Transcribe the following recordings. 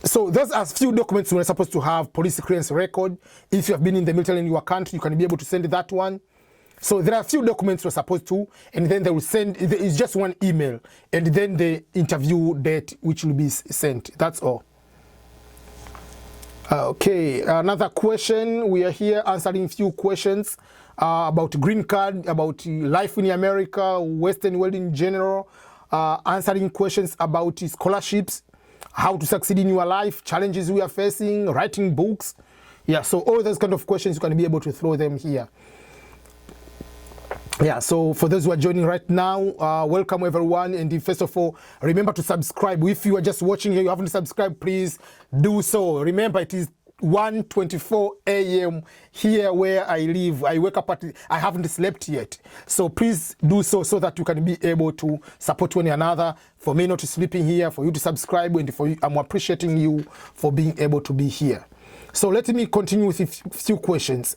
So those are few documents we're supposed to have. Police clearance record. If you have been in the military in your country, you can be able to send that one. So there are a few documents we're supposed to, and then they will send, it's just one email, and then the interview date which will be sent. That's all. Okay, another question. We are here answering few questions about green card, about life in America, Western world in general, answering questions about scholarships, how to succeed in your life, challenges we are facing, writing books. Yeah, so all those kind of questions, you can be able to throw them here. Yeah, so for those who are joining right now, welcome everyone. And first of all, remember to subscribe. If you are just watching here, you haven't subscribed, please do so. Remember, it is 1:24 a.m. here where I live. I wake up I haven't slept yet. So please do so that you can be able to support one another. For me not sleeping here, for you to subscribe, and for you, I'm appreciating you for being able to be here. So let me continue with a few questions.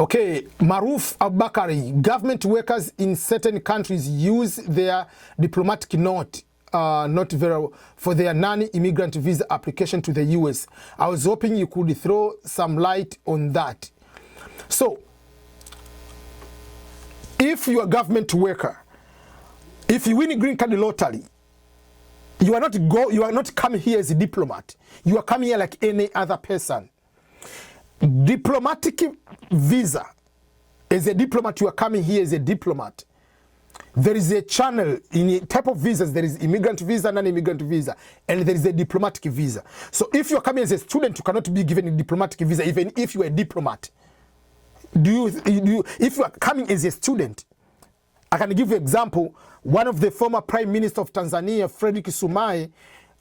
Okay, Maruf Abakari, government workers in certain countries use their diplomatic note for their non-immigrant visa application to the US. I was hoping you could throw some light on that. So, if you're a government worker, if you win a green card lottery, you are not coming here as a diplomat. You are coming here like any other person. Diplomatic visa, as a diplomat, you are coming here as a diplomat. There is a channel in a type of visas. There is immigrant visa, non-immigrant visa, and there is a diplomatic visa. So if you are coming as a student, you cannot be given a diplomatic visa, even if you are a diplomat. If you are coming as a student, I can give you an example. One of the former Prime Minister of Tanzania, Frederick Sumaye,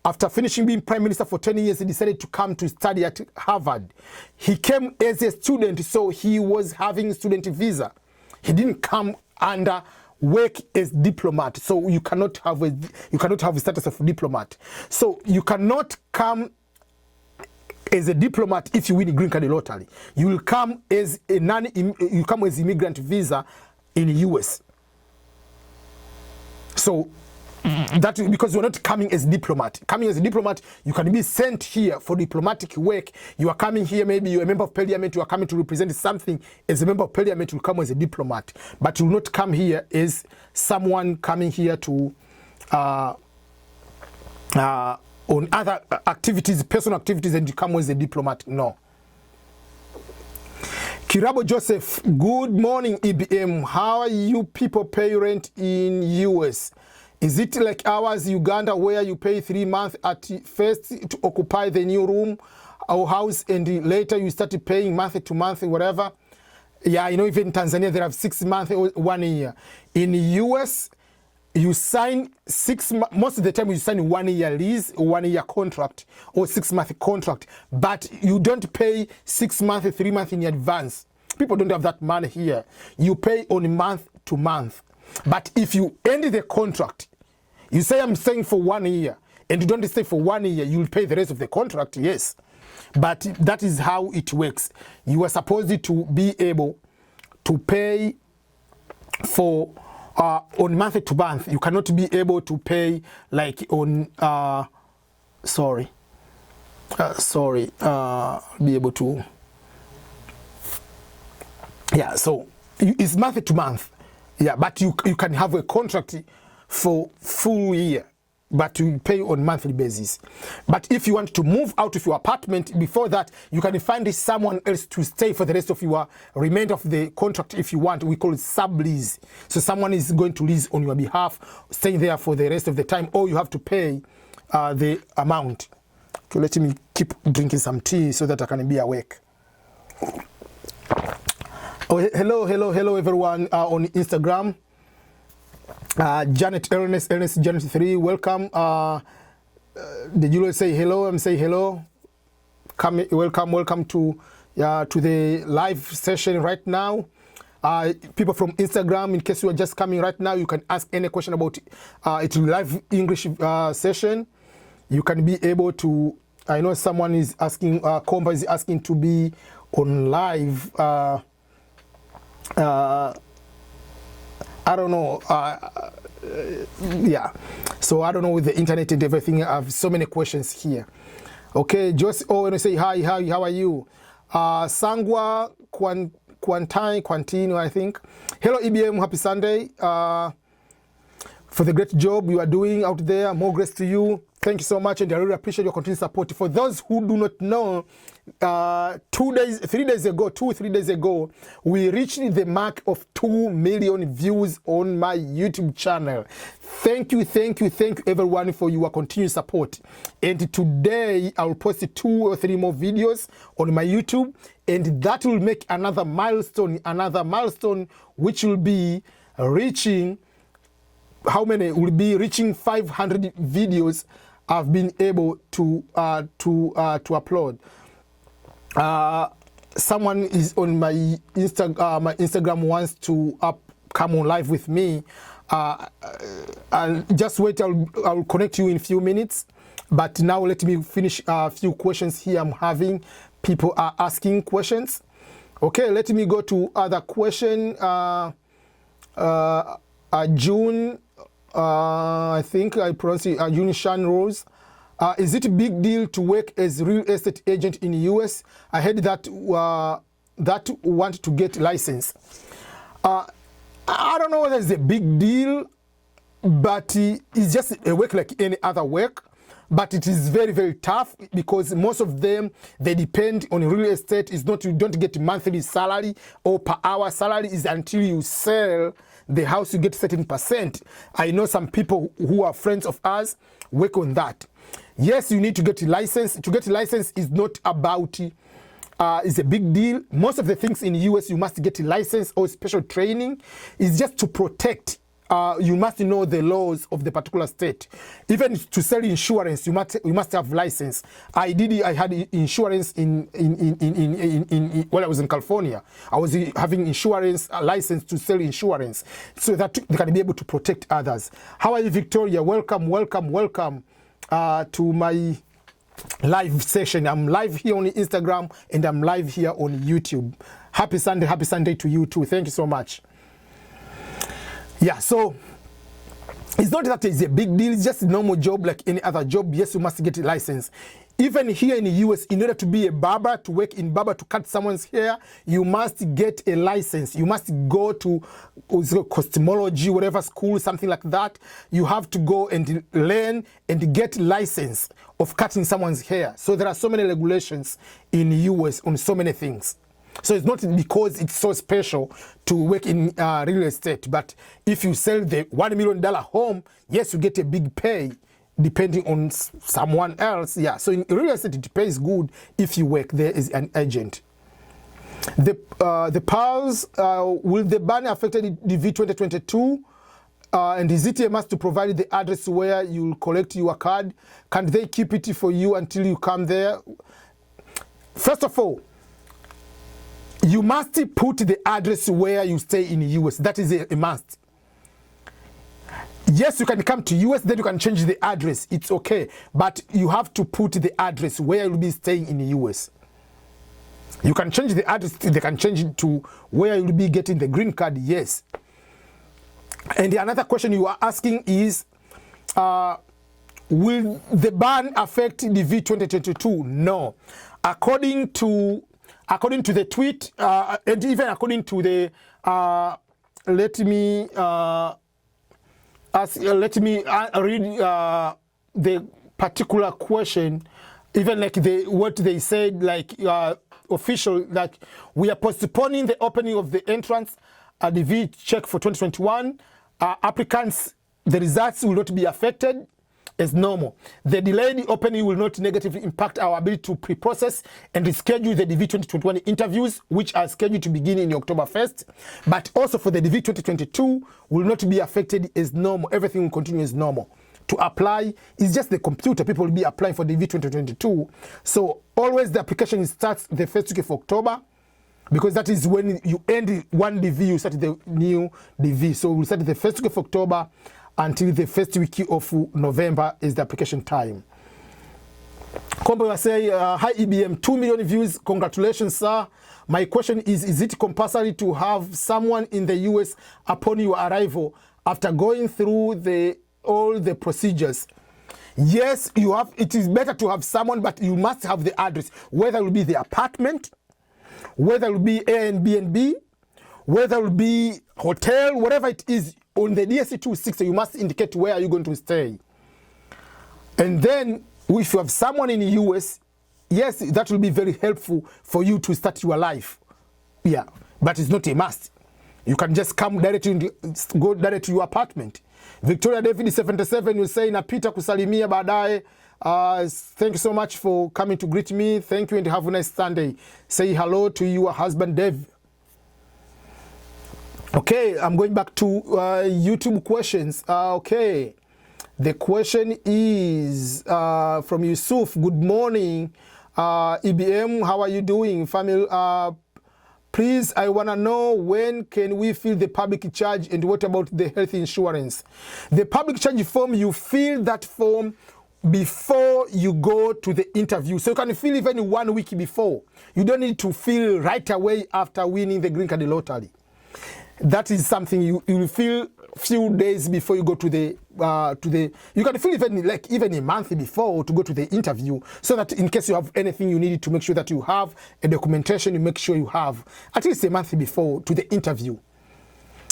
after finishing being Prime Minister for 10 years, he decided to come to study at Harvard. He came as a student, so he was having student visa. He didn't come under work as diplomat, so you cannot have a status of diplomat. So you cannot come as a diplomat if you win a green card lottery. You will come as you come as immigrant visa in the US. So that is because you're not coming as diplomat. Coming as a diplomat, you can be sent here for diplomatic work. You are coming here, maybe you're a member of parliament, you are coming to represent something. As a member of parliament, you will come as a diplomat. But you will not come here as someone coming here to on other activities, personal activities, and you come as a diplomat. No. Kirabo Joseph, good morning EBM. How are you people pay rent in US? Is it like ours, Uganda, where you pay 3 months at first to occupy the new room or house, and later you start paying month to month, whatever? Yeah, you know, even in Tanzania, they have 6 months or 1 year. In the US, you sign 6 months, most of the time you sign 1 year lease, 1 year contract, or 6 month contract, but you don't pay 6 months, 3 months in advance. People don't have that money here. You pay on month to month. But if you end the contract, you say I'm staying for 1 year, and you don't stay for 1 year, you'll pay the rest of the contract, yes. But that is how it works. You are supposed to be able to pay for on month to month. You cannot be able to pay like on be able to, yeah, so it's month to month. Yeah, but you can have a contract for full year, but you pay on monthly basis. But if you want to move out of your apartment before that, you can find someone else to stay for the rest of your remainder of the contract if you want. We call it sublease. So someone is going to lease on your behalf, staying there for the rest of the time, or you have to pay the amount. Okay, let me keep drinking some tea so that I can be awake. Oh, hello everyone on Instagram. Janet Ernest Janet 3, welcome. Did you say hello? I'm saying hello. Welcome to the live session right now. People from Instagram, in case you are just coming right now, you can ask any question about it's live English session. You can be able to. I know someone is asking. Comba is asking to be on live. I don't know. yeah. So I don't know with the internet and everything. I have so many questions here. Okay, just when I say hi, how are you? Sangwa Quantino, I think. Hello EBM, happy Sunday. For the great job you are doing out there. More grace to you. Thank you so much, and I really appreciate your continued support. For those who do not know, 2 3 days ago, we reached the mark of 2 million views on my YouTube channel. Thank you everyone for your continued support. And today I'll post 2 or 3 more videos on my YouTube, and that will make another milestone which will be reaching, how many? Will be reaching 500 videos I've been able to upload. Someone is on my Instagram wants to come on live with me. I'll just wait. I'll connect you in a few minutes. But now let me finish a few questions here. I'm having people are asking questions. Okay, let me go to other question. June. I think I pronounce it June Shan Rose. Is it a big deal to work as real estate agent in the US? I heard that want to get license. I don't know whether it's a big deal, but it's just a work like any other work. But it is very tough, because most of them, they depend on real estate. It's not, you don't get monthly salary or per hour salary. Is until you sell the house you get certain percent. I know some people who are friends of ours work on that. Yes, you need to get a license. To get a license is not about it's a big deal. Most of the things in the US you must get a license or special training. It's just to protect. You must know the laws of the particular state. Even to sell insurance, you must have license. I had insurance in when I was in California. I was having insurance license to sell insurance, so that they can be able to protect others. How are you, Victoria? Welcome to my live session. I'm live here on Instagram and I'm live here on YouTube. Happy Sunday to you too. Thank you so much. Yeah, so it's not that it's a big deal. It's just a normal job like any other job. Yes, you must get a license. Even here in the US, in order to be a barber, to work in barber, to cut someone's hair, you must get a license. You must go to cosmetology, whatever school, something like that. You have to go and learn and get license of cutting someone's hair. So there are so many regulations in the US on so many things. So it's not because it's so special to work in real estate, but if you sell the $1 million home, yes, you get a big pay, depending on someone else. Yeah, so in real estate, it pays good if you work there as an agent. The PALs, will the ban affect the V 2022? And is it a must to provide the address where you'll collect your card? Can they keep it for you until you come there? First of all, you must put the address where you stay in the US. That is a must. Yes, you can come to US, then you can change the address. It's okay. But you have to put the address where you'll be staying in the US. You can change the address. They can change it to where you'll be getting the green card. Yes. And another question you are asking is, will the ban affect the V 2022? No. According to the tweet, and even according to the, let me read the particular question. Even like what they said, like official, like we are postponing the opening of the entrance at the V check for 2021. Applicants, the results will not be affected as normal. The delayed opening will not negatively impact our ability to pre-process and reschedule the DV 2021 interviews, which are scheduled to begin in October 1st. But also for the DV 2022 will not be affected as normal. Everything will continue as normal. To apply, it's just the computer. People will be applying for DV 2022. So always the application starts the first week of October, because that is when you end one DV, you start the new DV. So we'll start the first week of October until the first week of November is the application time. Kombo will say, hi EBM, 2 million views, congratulations sir. My question is it compulsory to have someone in the US upon your arrival after going through all the procedures, yes, it is better to have someone, but you must have the address, whether it will be the apartment, whether it will be Airbnb, whether it will be hotel, whatever it is. On the DSC-260, you must indicate where you're going to stay. And then, if you have someone in the US, yes, that will be very helpful for you to start your life. Yeah, but it's not a must. You can just go direct to your apartment. Victoria David 77 will say, napita kusalimia baadaye. Thank you so much for coming to greet me. Thank you and have a nice Sunday. Say hello to your husband, Dave. Okay, I'm going back to YouTube questions. Okay, the question is from Yusuf. Good morning, EBM. How are you doing, family? Please, I want to know, when can we fill the public charge, and what about the health insurance? The public charge form, you fill that form before you go to the interview. So you can fill even 1 week before. You don't need to fill right away after winning the green card lottery. That is something you will feel few days before you go to the you can feel even a month before to go to the interview, so that in case you have anything you need to make sure that you have a documentation, you make sure you have at least a month before to the interview,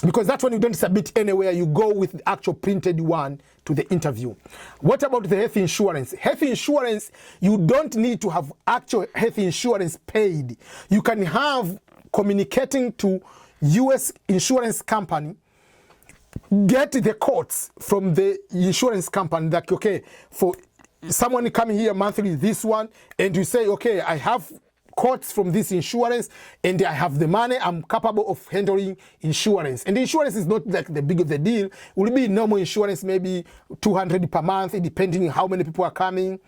because that's when you don't submit anywhere, you go with the actual printed one to the interview. What about the health insurance? Health insurance, you don't need to have actual health insurance paid. You can have communicating to US insurance company, get the quotes from the insurance company that, okay, for someone coming here monthly, this one, and you say, okay, I have quotes from this insurance and I have the money, I'm capable of handling insurance. And the insurance is not like the big of the deal. It will be normal insurance, maybe $200 per month, depending on how many people are coming.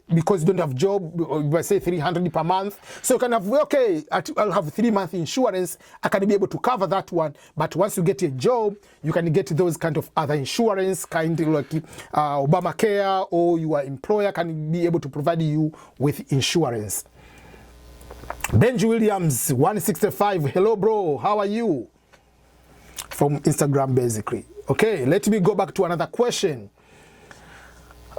Because you don't have job, or I say $300 per month. So you can have, okay, I'll have 3 month insurance, I can be able to cover that one. But once you get a job, you can get those kind of other insurance, kind of like Obamacare, or your employer can be able to provide you with insurance. Benji Williams 165, hello bro, how are you? From Instagram basically. Okay, let me go back to another question.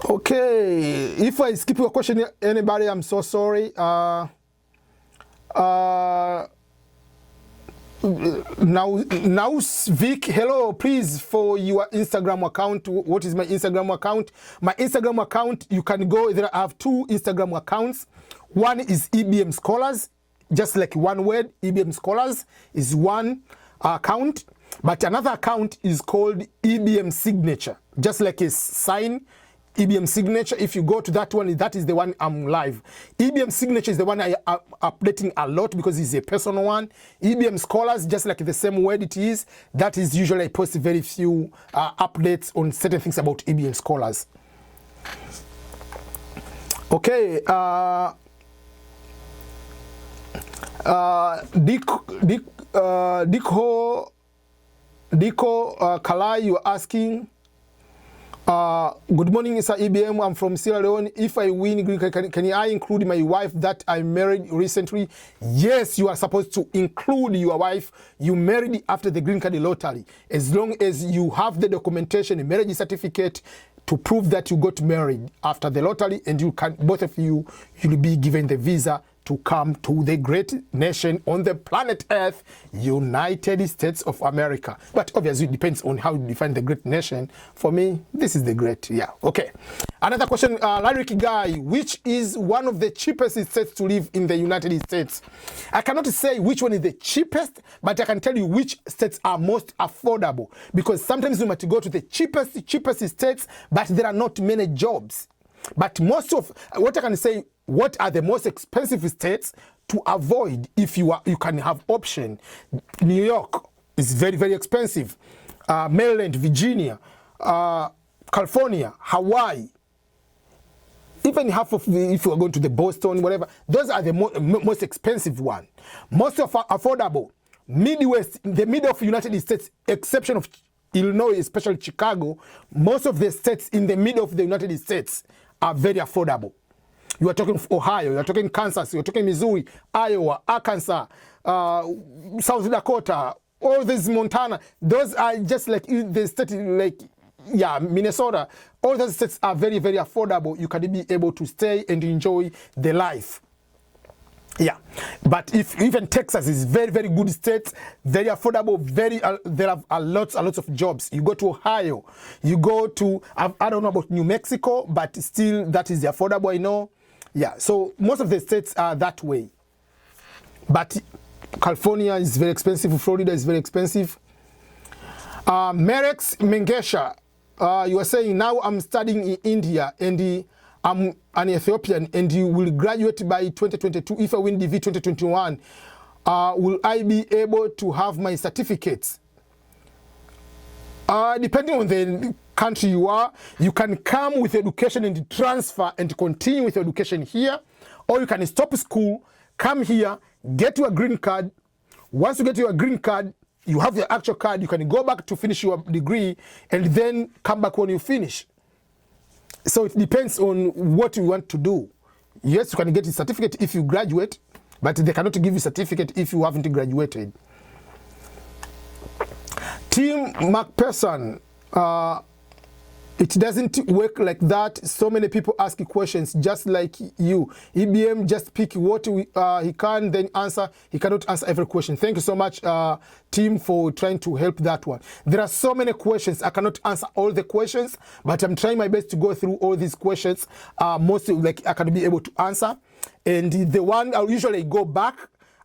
Okay, if I skip your question, anybody, I'm so sorry. Now Vic, hello, please, for your Instagram account. What is my Instagram account? My Instagram account, you can go, there I have 2 Instagram accounts. One is EBM Scholars, just like one word, EBM Scholars is one account. But another account is called EBM Signature, just like a sign. EBM Signature, if you go to that one, that is the one I'm live. EBM Signature is the one I am updating a lot because it's a personal one. EBM Scholars, just like the same word it is, that is usually I post very few updates on certain things about EBM Scholars. Okay, Diko Kalai, you're asking, good morning, Sir EBM. I'm from Sierra Leone. If I win green card, can I include my wife that I married recently? Yes, you are supposed to include your wife you married after the green card lottery, as long as you have the documentation, a marriage certificate to prove that you got married after the lottery, and you can, both of you, you'll be given the visa to come to the great nation on the planet Earth, United States of America. But obviously it depends on how you define the great nation. For me, this is the great, yeah. Okay. Another question, Lyric Guy, which is one of the cheapest states to live in the United States? I cannot say which one is the cheapest, but I can tell you which states are most affordable, because sometimes you might go to the cheapest states, but there are not many jobs. But most of what I can say, what are the most expensive states to avoid if you can have option? New York is very, very expensive. Maryland, Virginia, California, Hawaii. Even half of if you are going to the Boston, whatever, those are the most expensive one. Most of affordable, Midwest, the middle of the United States, exception of Illinois, especially Chicago, most of the states in the middle of the United States are very affordable. You are talking Ohio, you are talking Kansas, you are talking Missouri, Iowa, Arkansas, South Dakota, all these Montana, those are just like the state, like, yeah, Minnesota. All those states are very, very affordable. You can be able to stay and enjoy the life. Yeah, but if even Texas is very, very good state, very affordable, very there are lots of jobs. You go to Ohio, you go to I don't know about New Mexico, but still that is affordable, I know. Yeah, so most of the states are that way. But California is very expensive, Florida is very expensive. Merex Mengesha, you are saying now I'm studying in India and I'm an Ethiopian and you will graduate by 2022. If I win DV 2021, will I be able to have my certificates? Depending on the country you are, you can come with education and transfer and continue with education here, or you can stop school, come here, get your green card. Once you get your green card, you have your actual card, you can go back to finish your degree and then come back when you finish. So it depends on what you want to do. Yes, you can get a certificate if you graduate, but they cannot give you a certificate if you haven't graduated. Tim McPherson, it doesn't work like that. So many people ask questions just like you. EBM just pick what he can, then answer. He cannot answer every question. Thank you so much, Tim, for trying to help that one. There are so many questions. I cannot answer all the questions, but I'm trying my best to go through all these questions. Mostly, like, I can be able to answer. And the one I'll usually go back,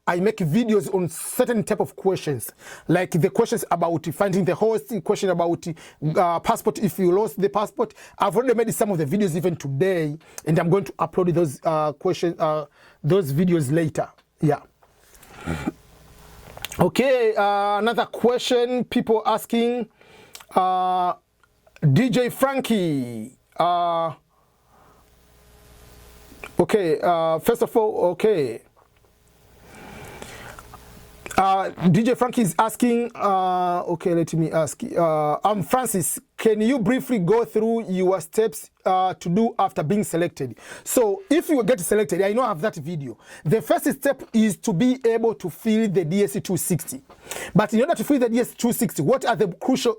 I make videos on certain type of questions, like the questions about finding the host, question about passport if you lost the passport. I've already made some of the videos even today, and I'm going to upload those questions, those videos later. Yeah. Okay, another question people asking, DJ Frankie. Okay, first of all, okay. DJ Frankie is asking, okay, let me ask. I'm Francis. Can you briefly go through your steps to do after being selected? So if you get selected, I know I have that video. The first step is to be able to fill the DSC 260. But in order to fill the DSC 260, what are the crucial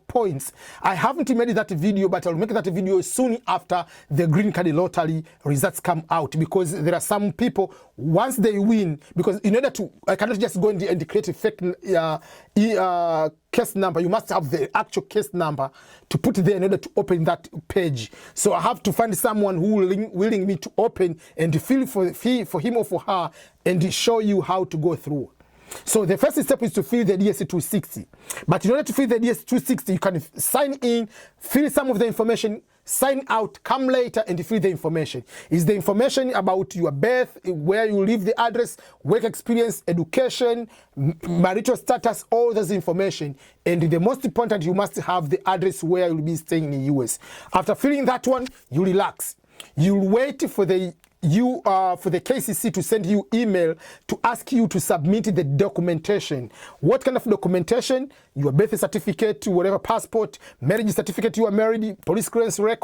points? I haven't made that video, but I'll make that video soon after the green card lottery results come out, because there are some people, once they win, because in order to, I cannot just go and create a fake case number. You must have the actual case number to put there in order to open that page. So I have to find someone who willing me to open and fill for him or for her and show you how to go through. So the first step is to fill the DSC 260. But in order to fill the DSC 260, you can sign in, fill some of the information, sign out, come later and fill the information. Is the information about your birth, where you live, the address, work experience, education, marital status, all those information. And the most important, you must have the address where you'll be staying in the US. After filling that one, you relax. You'll wait for the KCC to send you email to ask you to submit the documentation. What kind of documentation? Your birth certificate, whatever, passport, marriage certificate, you are married, police clearance record.